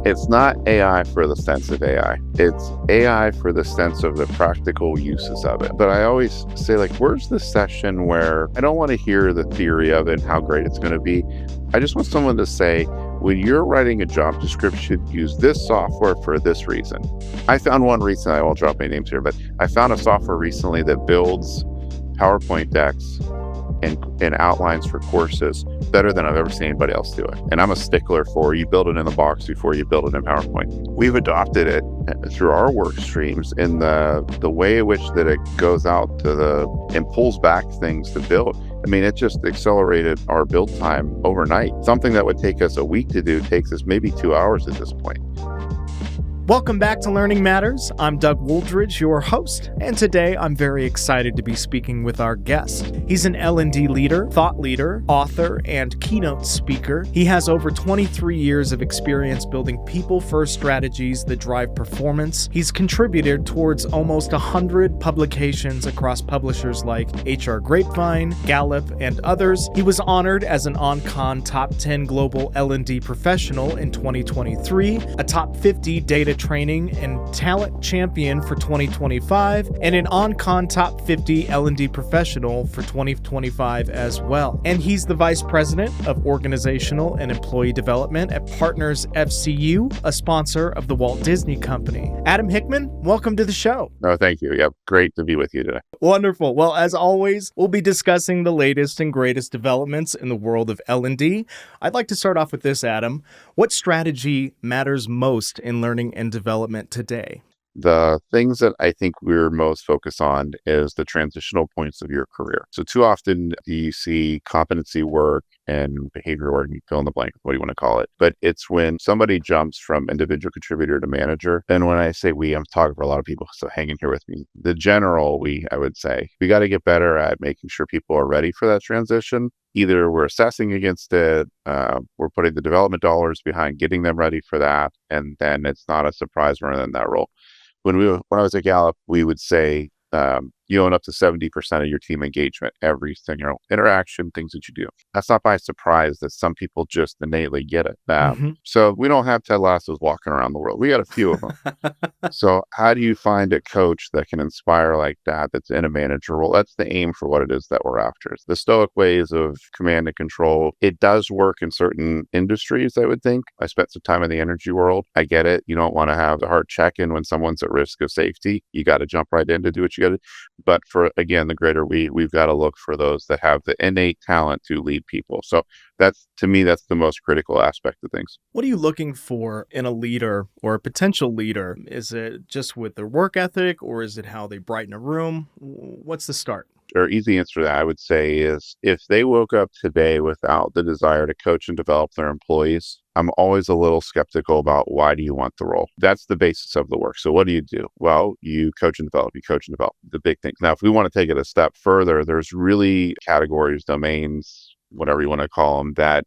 It's not AI for the sense of AI. It's AI for the sense of the practical uses of it. But I always say, like, where's the session where I don't want to hear the theory of it and how great it's going to be. I just want someone to say, when you're writing a job description, use this software for this reason. I found one recently, I won't drop any names here, but I found a software recently that builds PowerPoint decks and outlines for courses better than I've ever seen anybody else do it. And I'm a stickler for you build it in the box before you build it in PowerPoint. We've adopted it through our work streams in the way in which that it goes out to and pulls back things to build. I mean, it just accelerated our build time overnight. Something that would take us a week to do takes us maybe 2 hours at this point. Welcome back to Learning Matters. I'm Doug Wooldridge, your host, and today I'm very excited to be speaking with our guest. He's an L&D leader, thought leader, author, and keynote speaker. He has over 23 years of experience building people-first strategies that drive performance. He's contributed towards almost 100 publications across publishers like HR Grapevine, Gallup, and others. He was honored as an OnCon Top 10 Global L&D Professional in 2023, a Top 50 Data Training and Talent Champion for 2025, and an OnCon Top 50 L&D Professional for 2025 as well. And he's the Vice President of Organizational and Employee Development at Partners FCU, a sponsor of the Walt Disney Company. Adam Hickman, welcome to the show. Oh, thank you. Yeah, great to be with you today. Wonderful. Well, as always, we'll be discussing the latest and greatest developments in the world of L&D. I'd like to start off with this, Adam. What strategy matters most in learning and development today? The things that I think we're most focused on is the transitional points of your career. So too often you see competency work and behavior work, you fill in the blank, what do you want to call it? But it's when somebody jumps from individual contributor to manager. And when I say we, I'm talking for a lot of people, so hang in here with me. The general I would say, we got to get better at making sure people are ready for that transition. Either we're assessing against it, we're putting the development dollars behind getting them ready for that, and then it's not a surprise we're in that role. When I was at Gallup, we would say you own up to 70% of your team engagement, every single interaction, things that you do. That's not by surprise that some people just innately get it. So we don't have Ted Lassos walking around the world. We got a few of them. So how do you find a coach that can inspire like that, that's in a manager role? That's the aim for what it is that we're after. It's the stoic ways of command and control. It does work in certain industries, I would think. I spent some time in the energy world. I get it. You don't want to have the hard check-in when someone's at risk of safety. You got to jump right in to do what you got to do. But for, again, the greater we've got to look for those that have the innate talent to lead people. So that's, to me, that's the most critical aspect of things. What are you looking for in a leader or a potential leader? Is it just with their work ethic, or is it how they brighten a room? What's the start? Or easy answer to that I would say is, if they woke up today without the desire to coach and develop their employees, I'm always a little skeptical about why do you want the role? That's the basis of the work. So what do? Well, you coach and develop, the big things. Now, if we want to take it a step further, there's really categories, domains, whatever you want to call them, that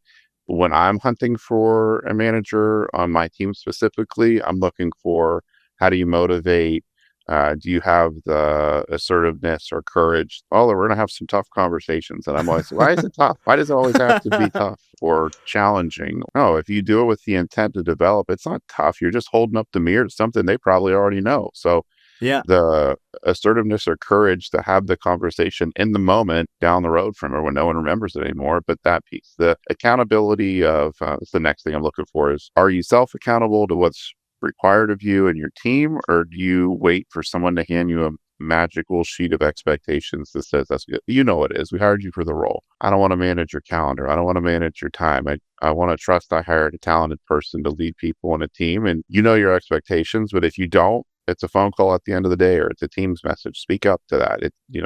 when I'm hunting for a manager on my team specifically, I'm looking for, how do you motivate? Do you have the assertiveness or courage? Oh, we're going to have some tough conversations. And I'm always, why is it tough? Why does it always have to be tough or challenging? No, if you do it with the intent to develop, it's not tough. You're just holding up the mirror to something they probably already know. So yeah, the assertiveness or courage to have the conversation in the moment down the road from it when no one remembers it anymore. But that piece, the accountability of, that's the next thing I'm looking for is, are you self-accountable to what's required of you and your team, or do you wait for someone to hand you a magical sheet of expectations that says that's good? You know what it is. We hired you for the role. I don't want to manage your calendar. I don't want to manage your time. I want to trust I hired a talented person to lead people on a team, and you know your expectations. But if you don't, it's a phone call at the end of the day, or it's a Teams message. Speak up to that.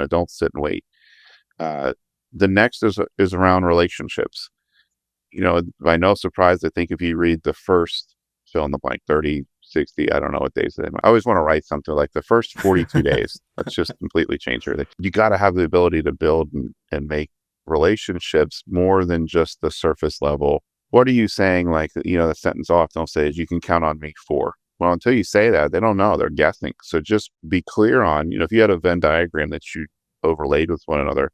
Don't sit and wait. The next is around relationships. By no surprise, I think if you read the first fill in the blank, 30, 60, I don't know what days. I always want to write something like the first 42 days. Let's just completely change everything. You got to have the ability to build and make relationships more than just the surface level. What are you saying? Like, the sentence I often say is, you can count on me for. Well, until you say that, they don't know. They're guessing. So just be clear on, if you had a Venn diagram that you overlaid with one another,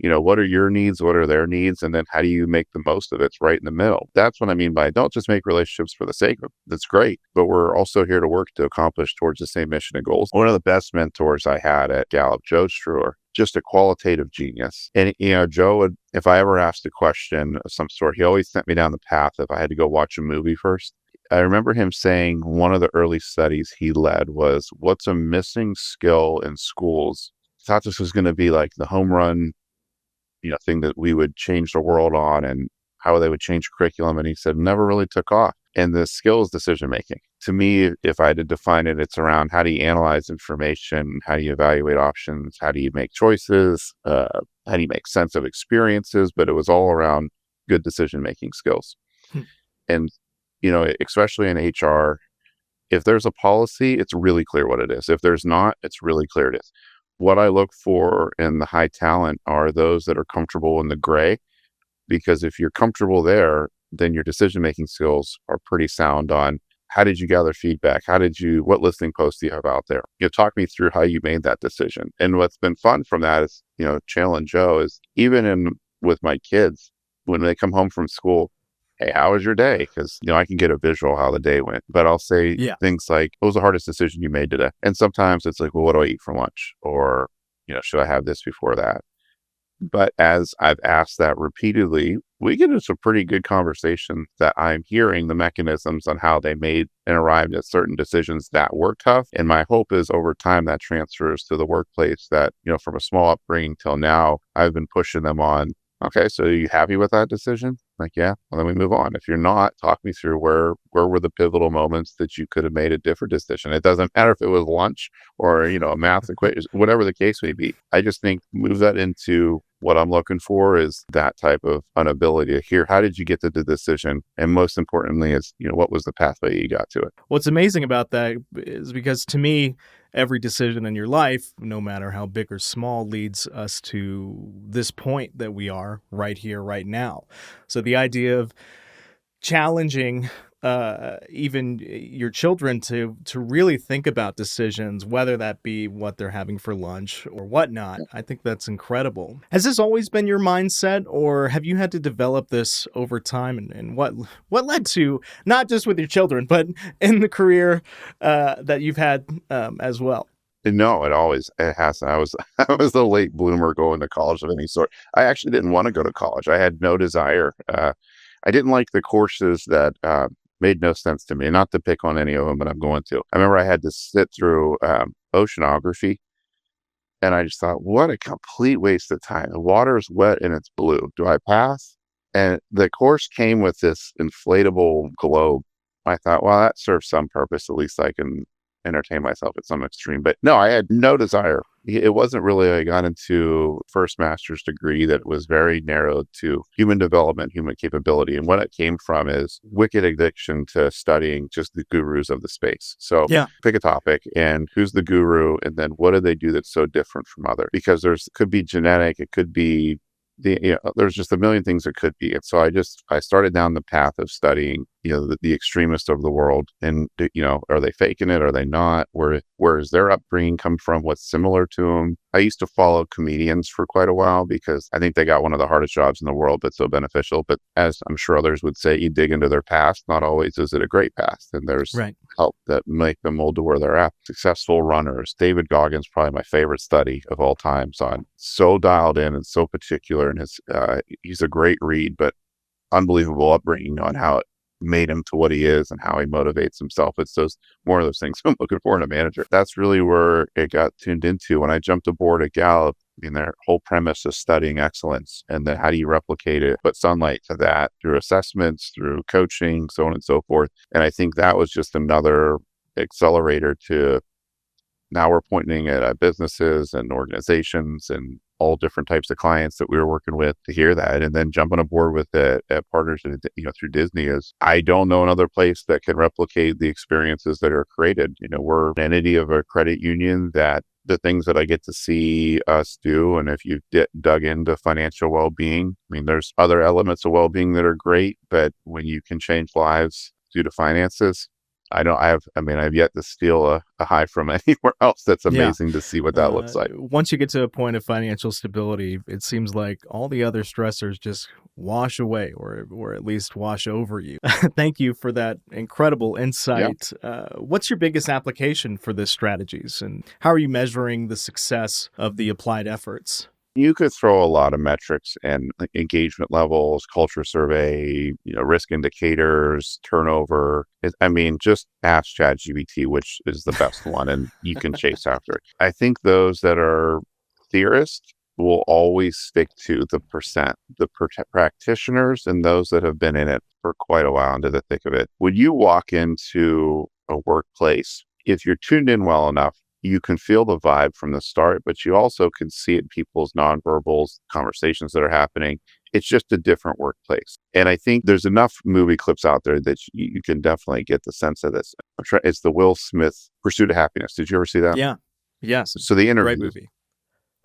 What are your needs? What are their needs? And then how do you make the most of it? It's right in the middle. That's what I mean by don't just make relationships for the sake of it. That's great. But we're also here to work to accomplish towards the same mission and goals. One of the best mentors I had at Gallup, Joe Struer, just a qualitative genius. And, Joe would, if I ever asked a question of some sort, he always sent me down the path if I had to go watch a movie first. I remember him saying one of the early studies he led was, what's a missing skill in schools? I thought this was going to be like the home run, thing that we would change the world on and how they would change curriculum. And he said, never really took off. And the skill is decision making. To me, if I had to define it, it's around how do you analyze information? How do you evaluate options? How do you make choices? How do you make sense of experiences? But it was all around good decision making skills. And, especially in HR, if there's a policy, it's really clear what it is. If there's not, it's really clear it is. What I look for in the high talent are those that are comfortable in the gray, because if you're comfortable there, then your decision-making skills are pretty sound on how did you gather feedback? What listening posts do you have out there? Talk me through how you made that decision. And what's been fun from that is, challenge Joe is even with my kids, when they come home from school, hey, how was your day? Because, I can get a visual how the day went, but I'll say things like, what was the hardest decision you made today? And sometimes it's like, well, what do I eat for lunch? Or, should I have this before that? But as I've asked that repeatedly, we get into some pretty good conversations that I'm hearing the mechanisms on how they made and arrived at certain decisions that were tough. And my hope is over time that transfers to the workplace that, from a small upbringing till now, I've been pushing them on. Okay, so are you happy with that decision? Like, yeah, well, then we move on. If you're not, talk me through where were the pivotal moments that you could have made a different decision. It doesn't matter if it was lunch or, a math equation, whatever the case may be. I just think move that into what I'm looking for is that type of an ability to hear, how did you get to the decision? And most importantly is, what was the pathway you got to it? What's amazing about that is because to me, every decision in your life, no matter how big or small, leads us to this point that we are right here, right now. So the idea of challenging even your children to really think about decisions, whether that be what they're having for lunch or whatnot, I think that's incredible. Has this always been your mindset, or have you had to develop this over time? And what led to, not just with your children, but in the career that you've had as well? No, it has. I was a late bloomer going to college of any sort. I actually didn't want to go to college. I had no desire. I didn't like the courses that made no sense to me. Not to pick on any of them, but I'm going to. I remember I had to sit through oceanography, and I just thought, what a complete waste of time. The water is wet and it's blue. Do I pass? And the course came with this inflatable globe. I thought, well, that serves some purpose. At least I can entertain myself at some extreme. But no, I had no desire. It wasn't really, I got into first master's degree that was very narrowed to human development, human capability. And what it came from is wicked addiction to studying just the gurus of the space. So pick a topic and who's the guru, and then what do they do that's so different from others? Because could be genetic, it could be there's just a million things it could be. And so I started down the path of studying, the extremists of the world, and, are they faking it? Are they not? Where is their upbringing come from? What's similar to them? I used to follow comedians for quite a while because I think they got one of the hardest jobs in the world, but so beneficial. But as I'm sure others would say, you dig into their past, not always is it a great past. And there's help that make them mold to where they're at. Successful runners. David Goggins, probably my favorite study of all times, on so dialed in and so particular. And he's a great read, but unbelievable upbringing on how it made him to what he is and how he motivates himself. It's more of those things I'm looking for in a manager. That's really where it got tuned into when I jumped aboard at Gallup. Their whole premise is studying excellence, and then how do you replicate it, put sunlight to that through assessments, through coaching, so on and so forth. And I think that was just another accelerator to now we're pointing at businesses and organizations and all different types of clients that we were working with to hear that. And then jumping aboard with it at Partners, through Disney is, I don't know another place that can replicate the experiences that are created. We're an entity of a credit union that the things that I get to see us do. And if you've dug into financial well-being, there's other elements of well-being that are great, but when you can change lives due to finances, I've yet to steal a high from anywhere else. That's Yeah. amazing to see what that looks like. Once you get to a point of financial stability, it seems like all the other stressors just wash away or at least wash over you. Thank you for that incredible Yeah. insight. What's your biggest application for this strategies, and how are you measuring the success of the applied efforts? You could throw a lot of metrics and engagement levels, culture survey, risk indicators, turnover. Just ask ChatGPT, which is the best one, and you can chase after it. I think those that are theorists will always stick to the percent. The practitioners and those that have been in it for quite a while into the thick of it. When you walk into a workplace, if you're tuned in well enough, you can feel the vibe from the start, but you also can see it in people's nonverbals, conversations that are happening. It's just a different workplace. And I think there's enough movie clips out there that you can definitely get the sense of this. It's the Will Smith Pursuit of Happiness. Did you ever see that? Yeah. Yes. So the Great interview, movie.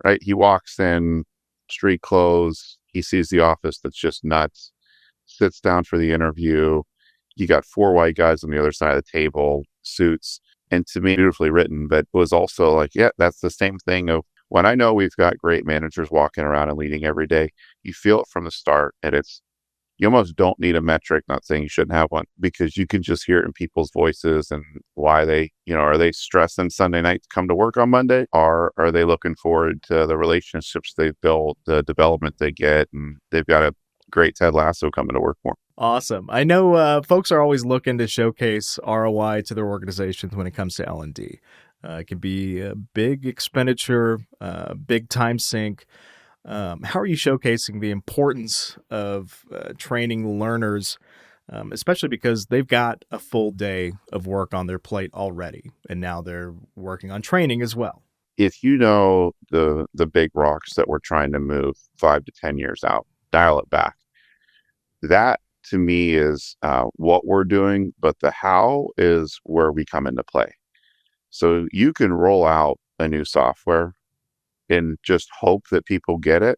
right? He walks in, street clothes. He sees the office that's just nuts, sits down for the interview. You got 4 white guys on the other side of the table, suits. And to me, beautifully written, but was also like, yeah, that's the same thing of when I know we've got great managers walking around and leading every day, you feel it from the start. And you almost don't need a metric, not saying you shouldn't have one, because you can just hear it in people's voices and why they, are they stressing Sunday night to come to work on Monday? Or are they looking forward to the relationships they've built, the development they get, and they've got a great Ted Lasso coming to work for them? Awesome. I know folks are always looking to showcase ROI to their organizations when it comes to L&D. It can be a big expenditure, big time sink. How are you showcasing the importance of training learners, especially because they've got a full day of work on their plate already, and now they're working on training as well? If you know the big rocks that we're trying to move 5 to 10 years out, dial it back. That to me is what we're doing, but the how is where we come into play. So you can roll out a new software and just hope that people get it,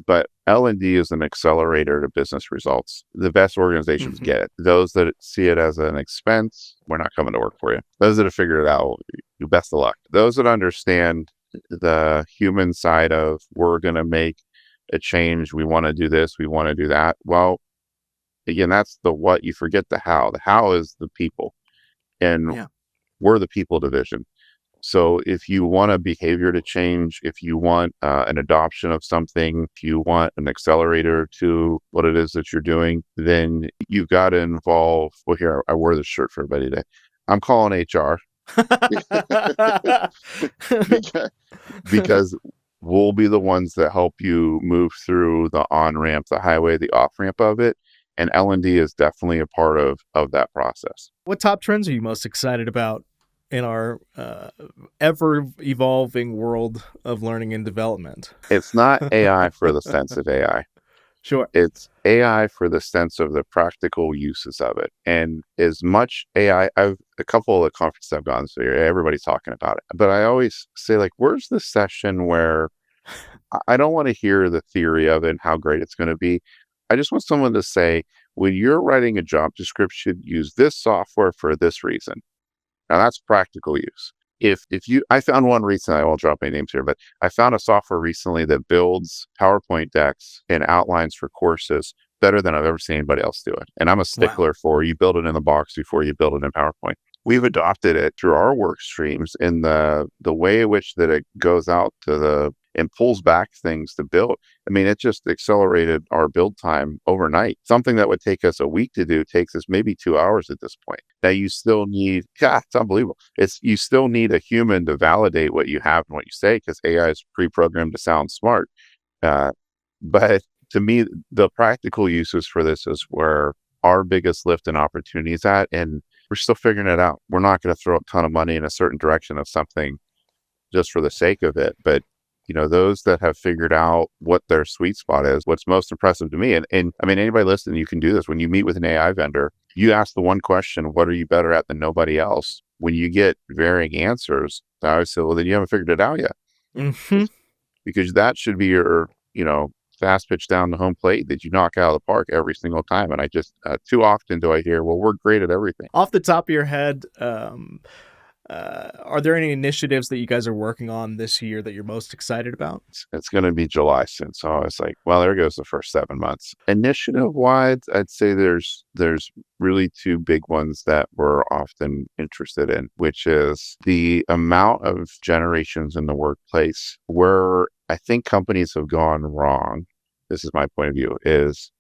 but L&D is an accelerator to business results. The best organizations get it. Those that see it as an expense, we're not coming to work for you. Those that have figured it out, best of luck. Those that understand the human side of we're going to make a change, we want to do this, we want to do that. Well, again, that's the what. You forget the how. The how is the people, and we're the people division. So if you want a behavior to change, if you want an adoption of something, if you want an accelerator to what it is that you're doing, then you've got to involve, well, here, I wore this shirt for everybody today. I'm calling HR because we'll be the ones that help you move through the on-ramp, the highway, the off-ramp of it. And L&D is definitely a part of that process. What top trends are you most excited about in our ever-evolving world of learning and development? It's not AI for the sense of AI. Sure. It's AI for the sense of the practical uses of it. And as much AI, a couple of the conferences I've gone to, everybody's talking about it. But I always say, like, where's the session where I don't want to hear the theory of it and how great it's going to be. I just want someone to say, when you're writing a job description, use this software for this reason. Now that's practical use. I found one recently, I won't drop any names here, but I found a software recently that builds PowerPoint decks and outlines for courses better than I've ever seen anybody else do it. And I'm a stickler for you build it in the box before you build it in PowerPoint. We've adopted it through our work streams in the way in which that it goes out to and pulls back things to build. I mean, it just accelerated our build time overnight. Something that would take us a week to do takes us maybe 2 hours at this point. Now you still need, it's unbelievable. You still need a human to validate what you have and what you say, because AI is pre-programmed to sound smart. But to me, the practical uses for this is where our biggest lift and opportunity is at. And we're still figuring it out. We're not going to throw a ton of money in a certain direction of something just for the sake of it. But those that have figured out what their sweet spot is, what's most impressive to me, and I mean, anybody listening, you can do this. When you meet with an AI vendor, you ask the one question, what are you better at than nobody else? When you get varying answers, I always say, well, then you haven't figured it out yet. Mm-hmm. Because that should be your, fast pitch down the home plate that you knock out of the park every single time. And I just, too often do I hear, well, we're great at everything. Off the top of your head, are there any initiatives that you guys are working on this year that you're most excited about? It's going to be July soon. So I was like, well, there goes the first 7 months. Initiative wise, I'd say there's really two big ones that we're often interested in, which is the amount of generations in the workplace where I think companies have gone wrong. This is my point of view, is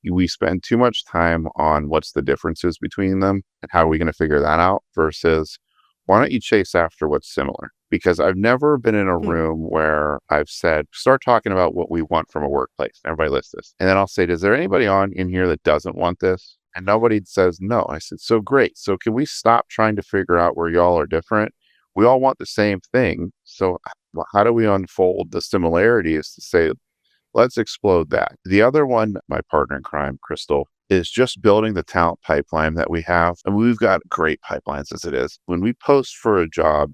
we spend too much time on what's the differences between them and how are we going to figure that out versus why don't you chase after what's similar? Because I've never been in a room where I've said, start talking about what we want from a workplace. Everybody lists this. And then I'll say, is there anybody on in here that doesn't want this? And nobody says no. I said, so great. So can we stop trying to figure out where y'all are different? We all want the same thing. So how do we unfold the similarities to say, let's explode that? The other one, my partner in crime, Crystal, is just building the talent pipeline that we have. And we've got great pipelines as it is. When we post for a job,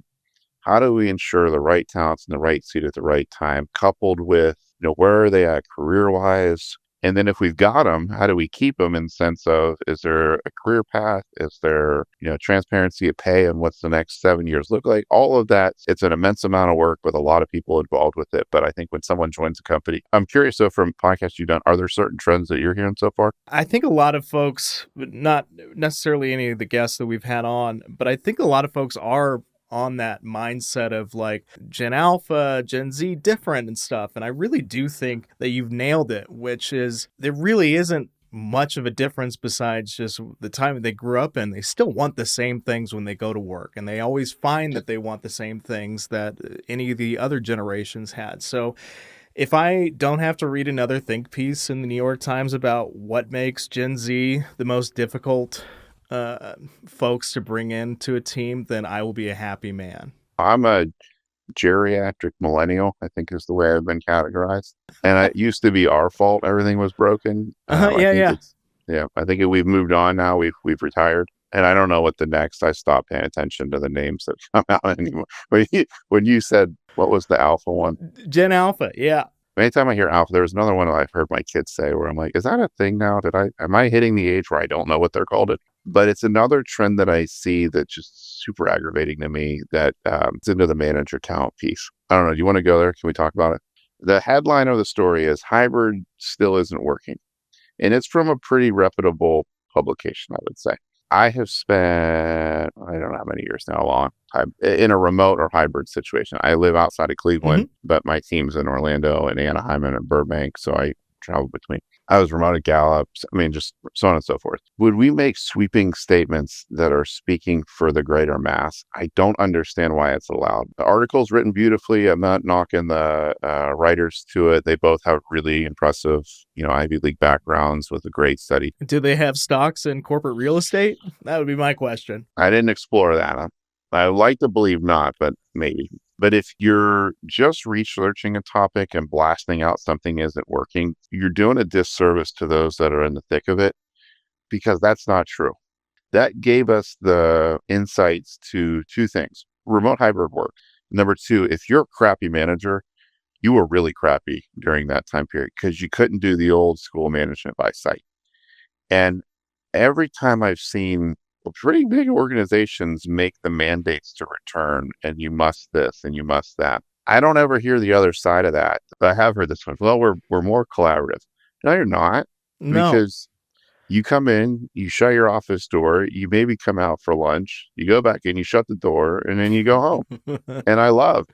how do we ensure the right talent's in the right seat at the right time, coupled with, where are they at career-wise? And then if we've got them, how do we keep them in the sense of, is there a career path? Is there, transparency of pay and what's the next 7 years look like? All of that, it's an immense amount of work with a lot of people involved with it. But I think when someone joins a company, I'm curious, so from podcasts you've done, are there certain trends that you're hearing so far? I think a lot of folks, not necessarily any of the guests that we've had on, but I think a lot of folks are on that mindset of like Gen Alpha, Gen Z different and stuff. And I really do think that you've nailed it, which is there really isn't much of a difference besides just the time they grew up in. They still want the same things when they go to work, and they always find that they want the same things that any of the other generations had. So if I don't have to read another think piece in the New York Times about what makes Gen Z the most difficult folks to bring into a team, then I will be a happy man. I'm a geriatric millennial, I think is the way I've been categorized. And it used to be our fault everything was broken. Yeah. I think we've moved on now. We've retired. And I don't know what the next, I stopped paying attention to the names that come out anymore. But when you said, what was the alpha one? Gen Alpha, yeah. Anytime I hear alpha, there's another one that I've heard my kids say where I'm like, is that a thing now? Am I hitting the age where I don't know what they're called? But it's another trend that I see that's just super aggravating to me that it's into the manager talent piece. I don't know. Do you want to go there? Can we talk about it? The headline of the story is hybrid still isn't working. And it's from a pretty reputable publication, I would say. I have spent, I don't know how many years now, long time in a remote or hybrid situation. I live outside of Cleveland, but my team's in Orlando and Anaheim and Burbank. So I travel between. I was remote at Gallup. Just so on and so forth. Would we make sweeping statements that are speaking for the greater mass? I don't understand why it's allowed. The article's written beautifully. I'm not knocking the writers to it. They both have really impressive, Ivy League backgrounds with a great study. Do they have stocks in corporate real estate? That would be my question. I didn't explore that. I like to believe not, but maybe. But if you're just researching a topic and blasting out something isn't working, you're doing a disservice to those that are in the thick of it, because that's not true. That gave us the insights to two things. Remote hybrid work. Number two, if you're a crappy manager, you were really crappy during that time period because you couldn't do the old school management by site. And every time I've seen pretty big organizations make the mandates to return, and you must this and you must that, I don't ever hear the other side of that. But I have heard this one. Well, we're more collaborative. No, you're not. No. Because you come in, you shut your office door, you maybe come out for lunch, you go back in, you shut the door, and then you go home. And I love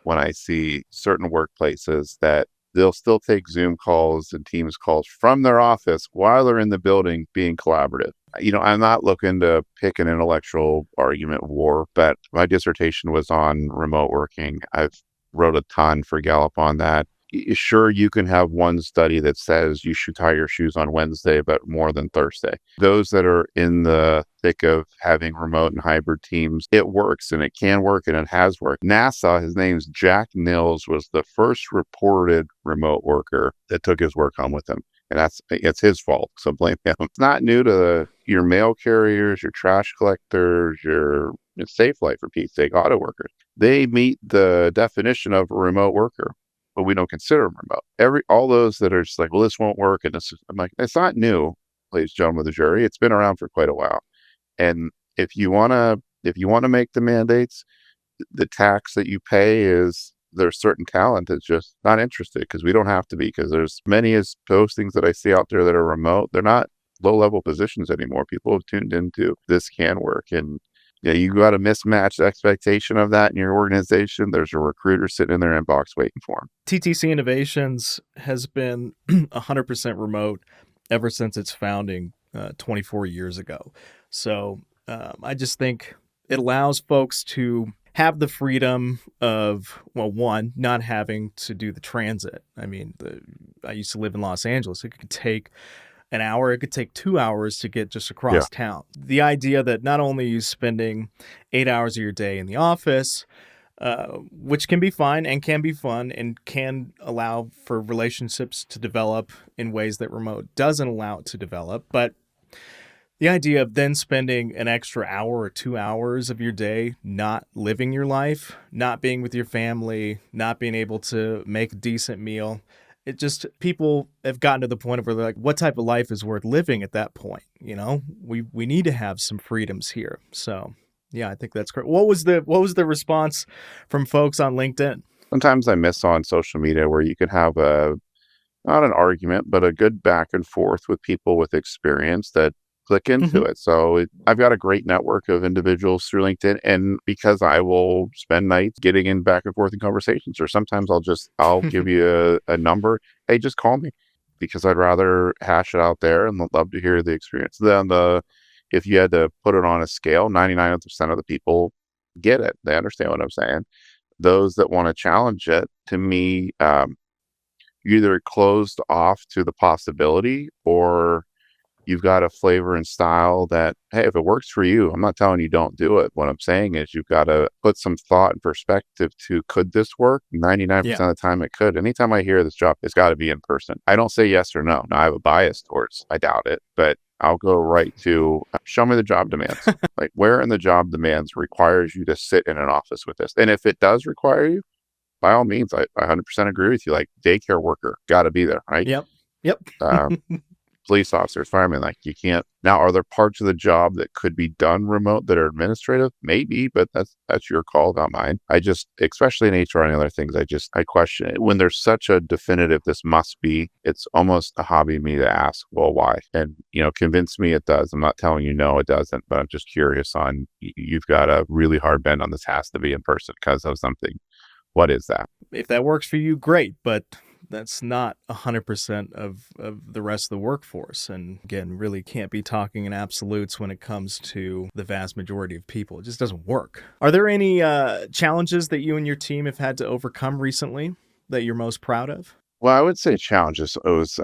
when I see certain workplaces that they'll still take Zoom calls and Teams calls from their office while they're in the building being collaborative. I'm not looking to pick an intellectual argument war, but my dissertation was on remote working. I've wrote a ton for Gallup on that. Sure, you can have one study that says you should tie your shoes on Wednesday, but more than Thursday. Those that are in the thick of having remote and hybrid teams, it works and it can work and it has worked. NASA, his name's Jack Nils, was the first reported remote worker that took his work home with him. And it's his fault, so blame him. It's not new to your mail carriers, your trash collectors, your Safe Life, for Pete's sake, auto workers. They meet the definition of a remote worker. but we don't consider them remote. All those that are just like, well, this won't work. And I'm like, it's not new, ladies and gentlemen of the jury. It's been around for quite a while. And if you want to make the mandates, the tax that you pay is there's certain talent that's just not interested because we don't have to be, because there's many as postings that I see out there that are remote. They're not low-level positions anymore. People have tuned into this can work. And you got a mismatched expectation of that in your organization. There's a recruiter sitting in their inbox waiting for them. TTC Innovations has been 100% remote ever since its founding 24 years ago. So I just think it allows folks to have the freedom of, well, one, not having to do the transit. I mean, I used to live in Los Angeles. It could take an hour, it could take 2 hours to get just across town. The idea that not only are you spending 8 hours of your day in the office, which can be fine and can be fun and can allow for relationships to develop in ways that remote doesn't allow it to develop, but the idea of then spending an extra hour or 2 hours of your day not living your life, not being with your family, not being able to make a decent meal, people have gotten to the point where they're like, what type of life is worth living at that point? We need to have some freedoms here. So yeah, I think that's great. What was the response from folks on LinkedIn? Sometimes I miss on social media where you can have not an argument, but a good back and forth with people with experience that click into it. So I've got a great network of individuals through LinkedIn, and because I will spend nights getting in back and forth in conversations, or sometimes I'll give you a number. Hey, just call me, because I'd rather hash it out there and love to hear the experience. Then if you had to put it on a scale, 99% of the people get it. They understand what I'm saying. Those that want to challenge it, to me, either closed off to the possibility, or you've got a flavor and style that, hey, if it works for you, I'm not telling you don't do it. What I'm saying is you've got to put some thought and perspective to, could this work? 99% of the time it could. Anytime I hear this job, it's got to be in person. I don't say yes or no. Now, I have a bias towards, I doubt it, but I'll go right to, show me the job demands. Like, where in the job demands requires you to sit in an office with this? And if it does require you, by all means, I 100% agree with you. Like, daycare worker, got to be there, right? Yep. Police officers, firemen, like, you can't. Now, are there parts of the job that could be done remote that are administrative? Maybe, but that's your call, not mine. I just, especially in HR and other things, I question it. When there's such a definitive, this must be, it's almost a hobby of me to ask, well, why? And, convince me it does. I'm not telling you no, it doesn't, but I'm just curious on, you've got a really hard bend on this has to be in person because of something. What is that? If that works for you, great, but that's not 100% of the rest of the workforce. And again, really can't be talking in absolutes when it comes to the vast majority of people. It just doesn't work. Are there any challenges that you and your team have had to overcome recently that you're most proud of? Well, I would say challenges. It was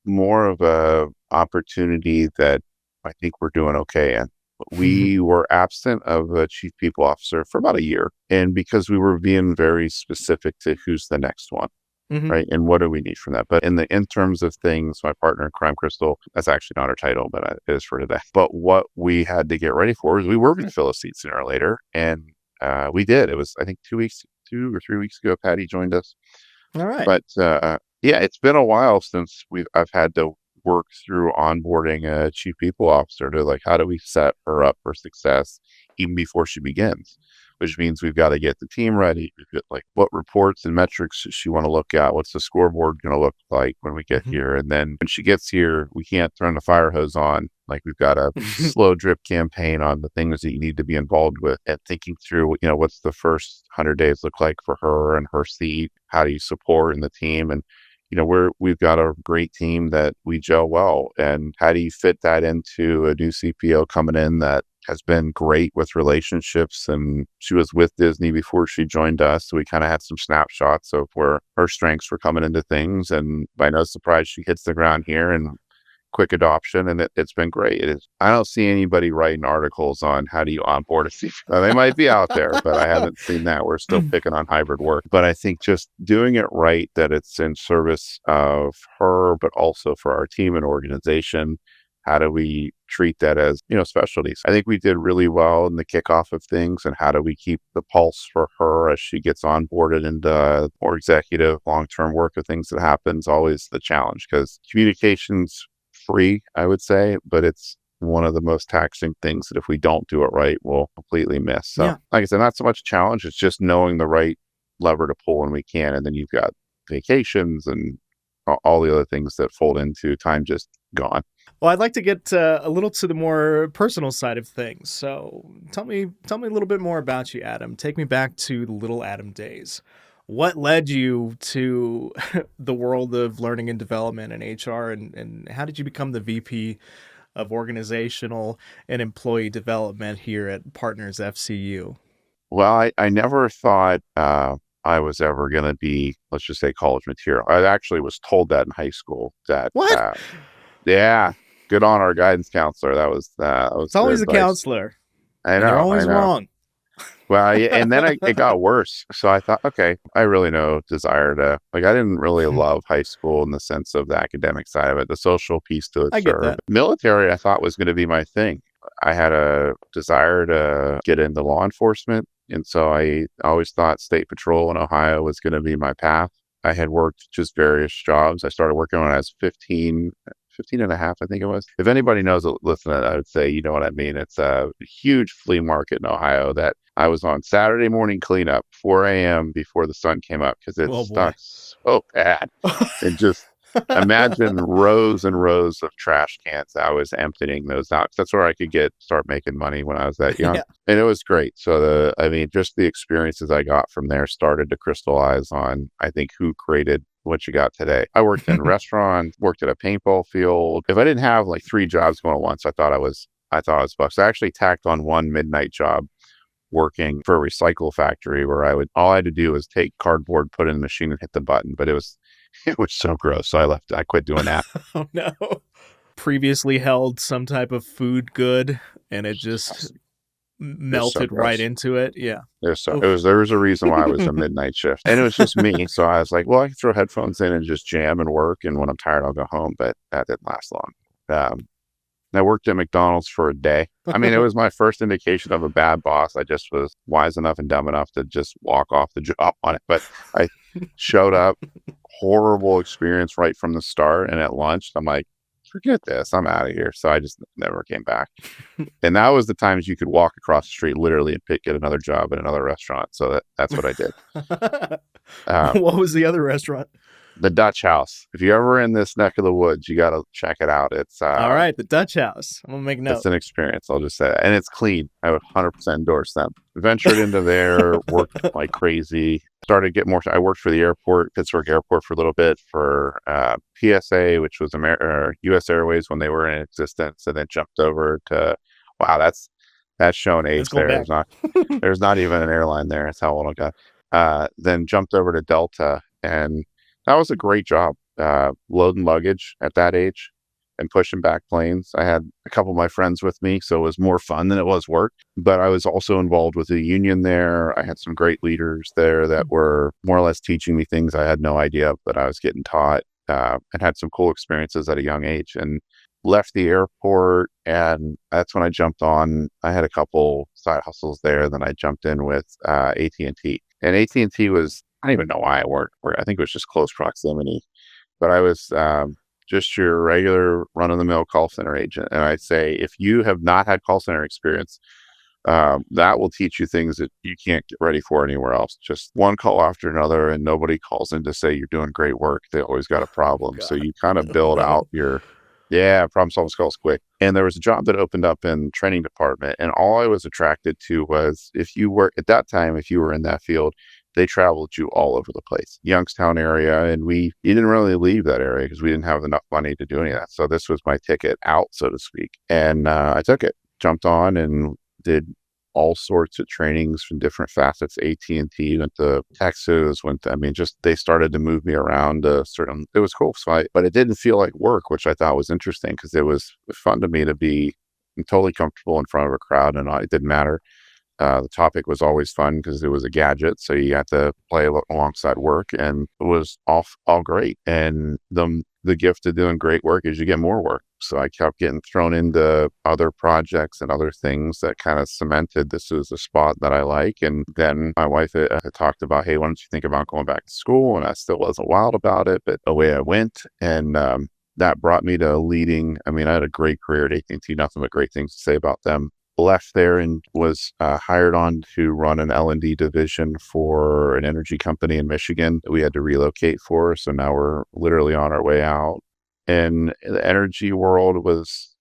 more of a opportunity that I think we're doing okay in. We were absent of a chief people officer for about a year. And because we were being very specific to who's the next one. Right. And what do we need from that? But in terms of things, my partner in crime, Crystal, that's actually not her title, but it is for today. But what we had to get ready for is we were going to fill a seat sooner or later. And we did. It was, I think, 2 or 3 weeks ago, Patty joined us. All right. But yeah, it's been a while since I've had to work through onboarding a chief people officer to, like, how do we set her up for success even before she begins? Which means we've got to get the team ready. We've got, like, what reports and metrics does she want to look at? What's the scoreboard going to look like when we get here? And then when she gets here, we can't turn the fire hose on. Like, we've got a slow drip campaign on the things that you need to be involved with, and thinking through, what's the first 100 days look like for her and her seat? How do you support in the team? And we've got a great team that we gel well. And how do you fit that into a new CPO coming in that has been great with relationships? And she was with Disney before she joined us. So we kind of had some snapshots of where her strengths were coming into things. And by no surprise, she hits the ground here and quick adoption. And it's been great. I don't see anybody writing articles on how do you onboard a CPO. They might be out there, but I haven't seen that. We're still picking on hybrid work. But I think just doing it right, that it's in service of her, but also for our team and organization. How do we treat that as, specialties? I think we did really well in the kickoff of things. And how do we keep the pulse for her as she gets onboarded into more executive long-term work of things that happens? Always the challenge, because communication's free, I would say, but it's one of the most taxing things that if we don't do it right, we'll completely miss. So, Yeah. like I said, not so much a challenge. It's just knowing the right lever to pull when we can. And then you've got vacations and all the other things that fold into time just gone. Well, I'd like to get a little to the more personal side of things. So tell me a little bit more about you, Adam. Take me back to the little Adam days. What led you to the world of learning and development and HR, and how did you become the VP of organizational and employee development here at Partners FCU? Well, I never thought I was ever going to be, let's just say, college material. I actually was told that in high school that, What? yeah, good on our guidance counselor. That was It's always good the advice. counselor. I And they're know, always wrong. Well, yeah, and then it got worse. So I thought, okay, I really no desire to, I didn't really love high school in the sense of the academic side of it. The social piece to it, I get sure. that. Military, I thought was going to be my thing. I had a desire to get into law enforcement. And so I always thought state patrol in Ohio was going to be my path. I had worked just various jobs. I started working when I was 15 and a half, I think it was. If anybody knows, listen, I would say, you know what I mean? It's a huge flea market in Ohio that I was on Saturday morning cleanup, 4 a.m. before the sun came up, because it stuck so bad. And just imagine rows and rows of trash cans. I was emptying those out. That's where I could start making money when I was that young. Yeah. And it was great. So just the experiences I got from there started to crystallize on, I think, who created what you got today. I worked in restaurants, worked at a paintball field. If I didn't have like 3 jobs going at once, I thought I was bucks. I actually tacked on one midnight job working for a recycle factory where all I had to do was take cardboard, put it in the machine and hit the button. But it was so gross. So I quit doing that. Oh no. Previously held some type of food good and it just melted right into it. Yeah. There was a reason why I was a midnight shift, and it was just me. So I was like, well, I can throw headphones in and just jam and work. And when I'm tired, I'll go home. But that didn't last long. I worked at McDonald's for a day. I mean, it was my first indication of a bad boss. I just was wise enough and dumb enough to just walk off the job on it. But I showed up, horrible experience right from the start. And at lunch, I'm like, forget this, I'm out of here. So I just never came back. And that was the times you could walk across the street literally and get another job at another restaurant. So that's what I did. What was the other restaurant? The Dutch House. If you're ever in this neck of the woods, you got to check it out. It's all right. The Dutch House. I'm gonna make note. It's an experience. I'll just say that. And it's clean. I would 100% endorse them. Ventured into there, worked like crazy. Started getting more. I worked for the airport, Pittsburgh Airport, for a little bit for PSA, which was U.S. Airways when they were in existence, and then jumped over to. Wow, that's showing age there. There's not even an airline there. That's how old I got. Then jumped over to Delta, and that was a great job, loading luggage at that age and pushing back planes. I had a couple of my friends with me, so it was more fun than it was work. But I was also involved with the union there. I had some great leaders there that were more or less teaching me things I had no idea that I was getting taught, and had some cool experiences at a young age. And left the airport, and that's when I jumped on. I had a couple side hustles there. Then I jumped in with AT&T. And AT&T was, I don't even know why I worked. I think it was just close proximity. But I was just your regular run-of-the-mill call center agent. And I'd say if you have not had call center experience, that will teach you things that you can't get ready for anywhere else. Just one call after another, and nobody calls in to say you're doing great work. They always got a problem. So you kind of build out your problem solving skills quick. And there was a job that opened up in training department. And all I was attracted to was if you were in that field, they traveled you all over the place, Youngstown area. And you didn't really leave that area because we didn't have enough money to do any of that. So this was my ticket out, so to speak. And I took it, jumped on and did all sorts of trainings from different facets. AT&T, went to Texas, they started to move me around it was cool. But it didn't feel like work, which I thought was interesting because it was fun to me to be totally comfortable in front of a crowd, and it didn't matter. The topic was always fun because it was a gadget, so you had to play alongside work, and it was all great. And the the gift of doing great work is you get more work. So I kept getting thrown into other projects and other things that kind of cemented this was a spot that I like. And then my wife had talked about, hey, why don't you think about going back to school? And I still wasn't wild about it, but away I went. And that brought me to leading. I mean, I had a great career at AT&T, nothing but great things to say about them. Left there and was hired on to run an L&D division for an energy company in Michigan that we had to relocate for. So now we're literally on our way out. And the energy world was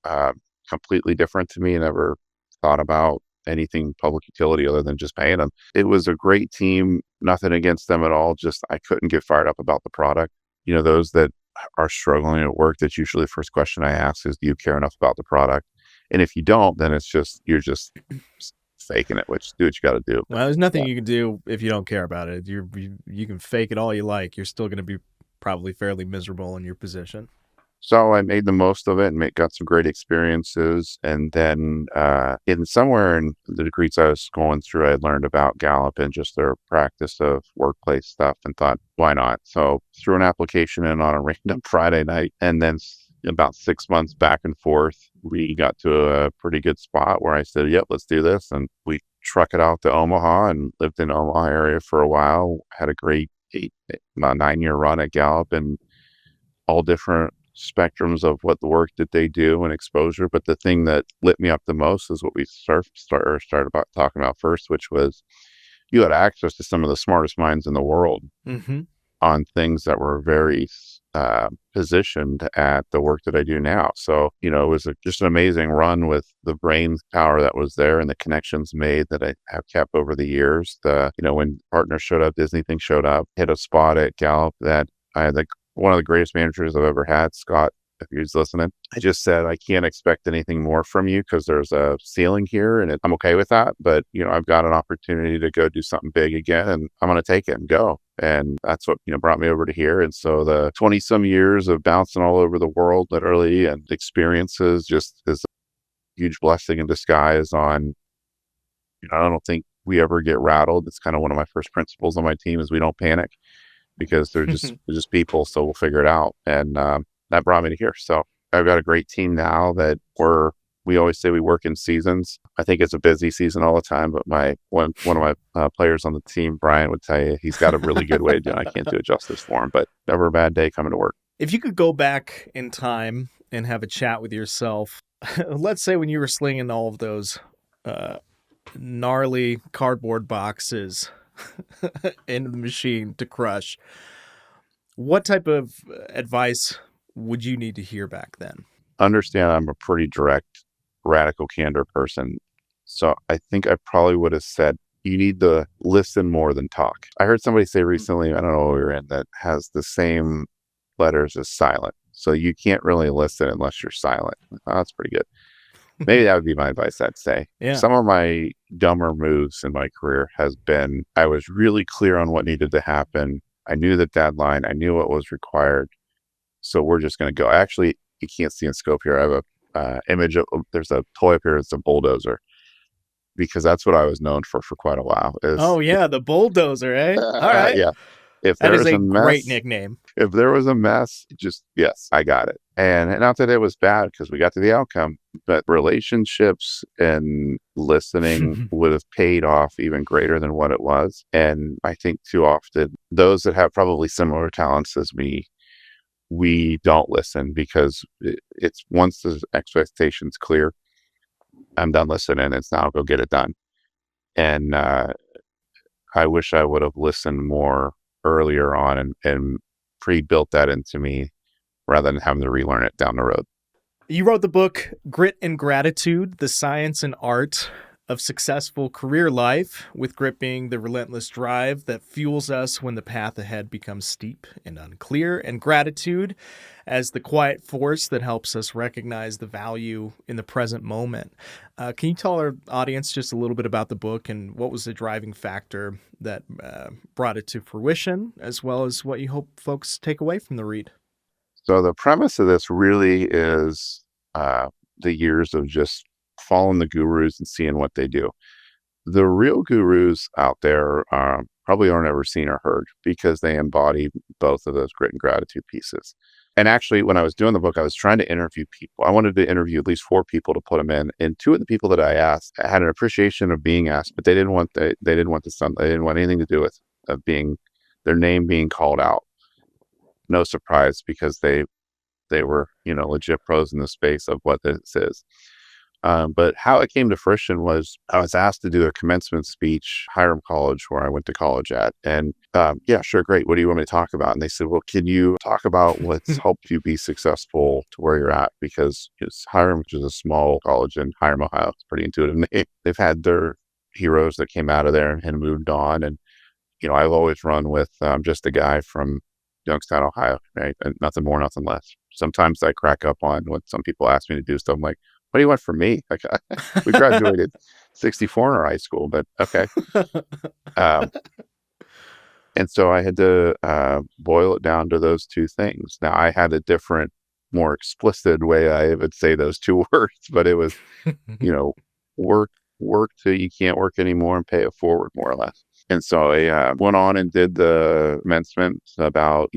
completely different to me. I never thought about anything public utility other than just paying them. It was a great team, nothing against them at all. Just I couldn't get fired up about the product. You know, those that are struggling at work, that's usually the first question I ask is, do you care enough about the product? And if you don't, then it's just, you're just faking it, which do what you got to do. Well, there's nothing you can do if you don't care about it. You can fake it all you like. You're still going to be probably fairly miserable in your position. So I made the most of it and got some great experiences. And then somewhere in the degrees I was going through, I learned about Gallup and just their practice of workplace stuff and thought, why not? So threw an application in on a random Friday night, and then about 6 months back and forth, we got to a pretty good spot where I said, yep, let's do this. And we truck it out to Omaha and lived in the Omaha area for a while. Had a great 9-year run at Gallup and all different spectrums of what the work that they do and exposure. But the thing that lit me up the most is what we started about talking about first, which was you had access to some of the smartest minds in the world on things that were very positioned at the work that I do now. So, you know, it was just an amazing run with the brain power that was there and the connections made that I have kept over the years. When Partners showed up, Disney thing showed up, hit a spot at Gallup that I had one of the greatest managers I've ever had, Scott, if he's listening. I just said, I can't expect anything more from you because there's a ceiling here and I'm okay with that. But, you know, I've got an opportunity to go do something big again and I'm going to take it and go. And that's what, brought me over to here. And so the 20 some years of bouncing all over the world, literally, and experiences just is a huge blessing in disguise on, I don't think we ever get rattled. It's kind of one of my first principles on my team is we don't panic because they're just people. So we'll figure it out. And that brought me to here. So I've got a great team now that we always say we work in seasons. I think it's a busy season all the time, but one of my players on the team, Brian, would tell you he's got a really good way of doing it. I can't do it justice for him, but never a bad day coming to work. If you could go back in time and have a chat with yourself, let's say when you were slinging all of those gnarly cardboard boxes into the machine to crush, what type of advice would you need to hear back then? Understand I'm a pretty direct, radical candor person. So I think I probably would have said, you need to listen more than talk. I heard somebody say recently, I don't know what we were in, that has the same letters as silent. So you can't really listen unless you're silent. Oh, that's pretty good. Maybe that would be my advice, I'd say. Yeah. Some of my dumber moves in my career has been, I was really clear on what needed to happen. I knew the deadline. I knew what was required. So we're just going to go. Actually, you can't see in scope here. I have a image of, there's a toy up here. It's a bulldozer, because that's what I was known for quite a while. The bulldozer, eh? All right. Yeah. If that is a mess, great nickname. If there was a mess, yes, I got it. And not that it was bad because we got to the outcome, but relationships and listening would have paid off even greater than what it was. And I think too often those that have probably similar talents as me, we don't listen because it's once the expectation's clear, I'm done listening. It's now go get it done. And I wish I would have listened more earlier on and pre-built that into me rather than having to relearn it down the road. You wrote the book Grit and Gratitude, The Science and Art of Successful Career Life, with grit being the relentless drive that fuels us when the path ahead becomes steep and unclear, and gratitude as the quiet force that helps us recognize the value in the present moment. Can you tell our audience just a little bit about the book and what was the driving factor that brought it to fruition, as well as what you hope folks take away from the read? So the premise of this really is the years of just following the gurus and seeing what they do. The real gurus out there probably aren't ever seen or heard because they embody both of those grit and gratitude pieces. And actually, when I was doing the book, I was trying to interview people. I wanted to interview at least 4 people to put them in. And 2 of the people that I asked had an appreciation of being asked, but they didn't want they didn't want they didn't want anything to do with their name being called out. No surprise, because they were, legit pros in the space of what this is. But how it came to fruition was I was asked to do a commencement speech, Hiram College, where I went to college at. And yeah, sure, great. What do you want me to talk about? And they said, well, can you talk about what's helped you be successful to where you're at? Because Hiram, which is a small college in Hiram, Ohio, it's a pretty intuitive name. They've had their heroes that came out of there and moved on. And, I've always run with just a guy from Youngstown, Ohio, right? And nothing more, nothing less. Sometimes I crack up on when some people ask me to do stuff. I'm like, what do you want from me? Like, we graduated 64 in our high school, but okay. And so I had to boil it down to those 2 things. Now, I had a different, more explicit way I would say those 2 words, but it was, work till you can't work anymore and pay it forward, more or less. And so I went on and did the commencement about,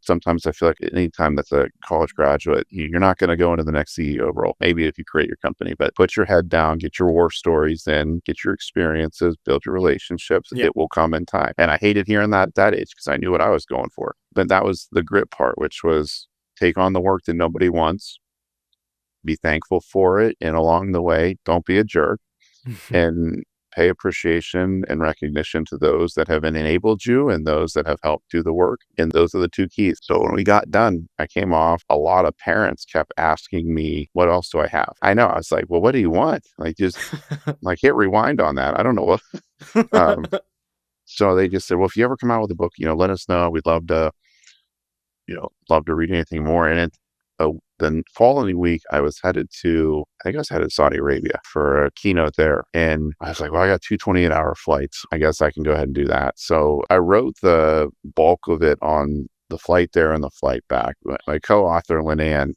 sometimes I feel like anytime that's a college graduate, you're not going to go into the next CEO role. Maybe if you create your company, but put your head down, get your war stories in, get your experiences, build your relationships. Yeah. It will come in time. And I hated hearing that at that age because I knew what I was going for. But that was the grit part, which was take on the work that nobody wants, be thankful for it. And along the way, don't be a jerk. And pay appreciation and recognition to those that have enabled you and those that have helped do the work. And those are the 2 keys. So when we got done, I came off, a lot of parents kept asking me, what else do I have? I know. I was like, well, what do you want? Like, just hit rewind on that. I don't know what. So they just said, well, if you ever come out with a book, let us know. We'd love to, read anything more. And the following week, I was headed to Saudi Arabia for a keynote there. And I was like, well, I got 2 28-hour flights. I guess I can go ahead and do that. So I wrote the bulk of it on the flight there and the flight back. My co-author, Lynn Ann,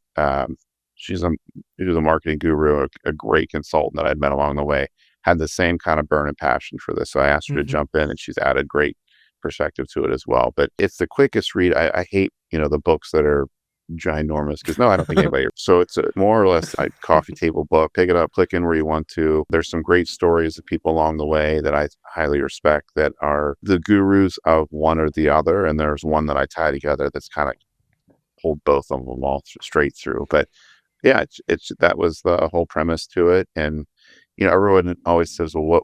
she was a marketing guru, a great consultant that I'd met along the way, had the same kind of burn and passion for this. So I asked her to jump in, and she's added great perspective to it as well. But it's the quickest read. I hate, the books that are ginormous because I don't think anybody. So it's a more or less a coffee table book. Pick it up, click in where you want to. There's some great stories of people along the way that I highly respect that are the gurus of one or the other. And there's one that I tie together that's kind of hold both of them all straight through. But yeah, it's that was the whole premise to it. And, everyone always says, well,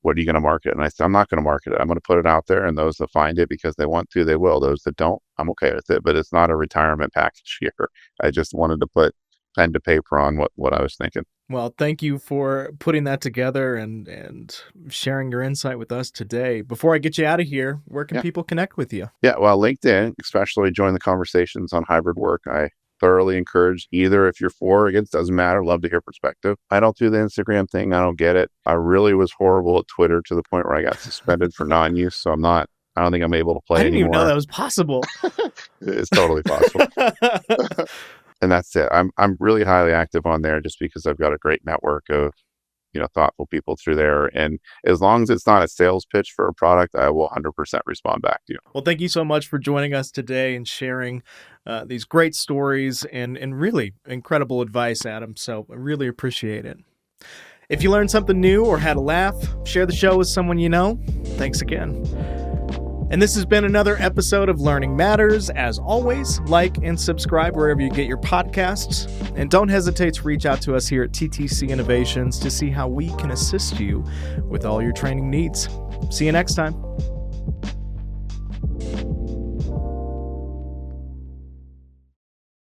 what are you going to market? And I said, I'm not going to market it. I'm going to put it out there, and those that find it because they want to, they will. Those that don't, I'm okay with it. But it's not a retirement package here. I just wanted to put pen to paper on what I was thinking. Well, thank you for putting that together and sharing your insight with us today. Before I get you out of here, where can people connect with you? Yeah, well, LinkedIn, especially join the conversations on hybrid work. I thoroughly encourage either if you're for or against, doesn't matter. Love to hear perspective. I don't do the Instagram thing. I don't get it. I really was horrible at Twitter to the point where I got suspended for non-use. So I don't think I'm able to play anymore. I didn't even know that was possible. It's totally possible. And that's it. I'm really highly active on there just because I've got a great network of, thoughtful people through there. And as long as it's not a sales pitch for a product, I will 100% respond back to you. Well, thank you so much for joining us today and sharing these great stories and really incredible advice, Adam. So I really appreciate it. If you learned something new or had a laugh, share the show with someone you know. Thanks again. And this has been another episode of Learning Matters. As always, like and subscribe wherever you get your podcasts. And don't hesitate to reach out to us here at TTC Innovations to see how we can assist you with all your training needs. See you next time.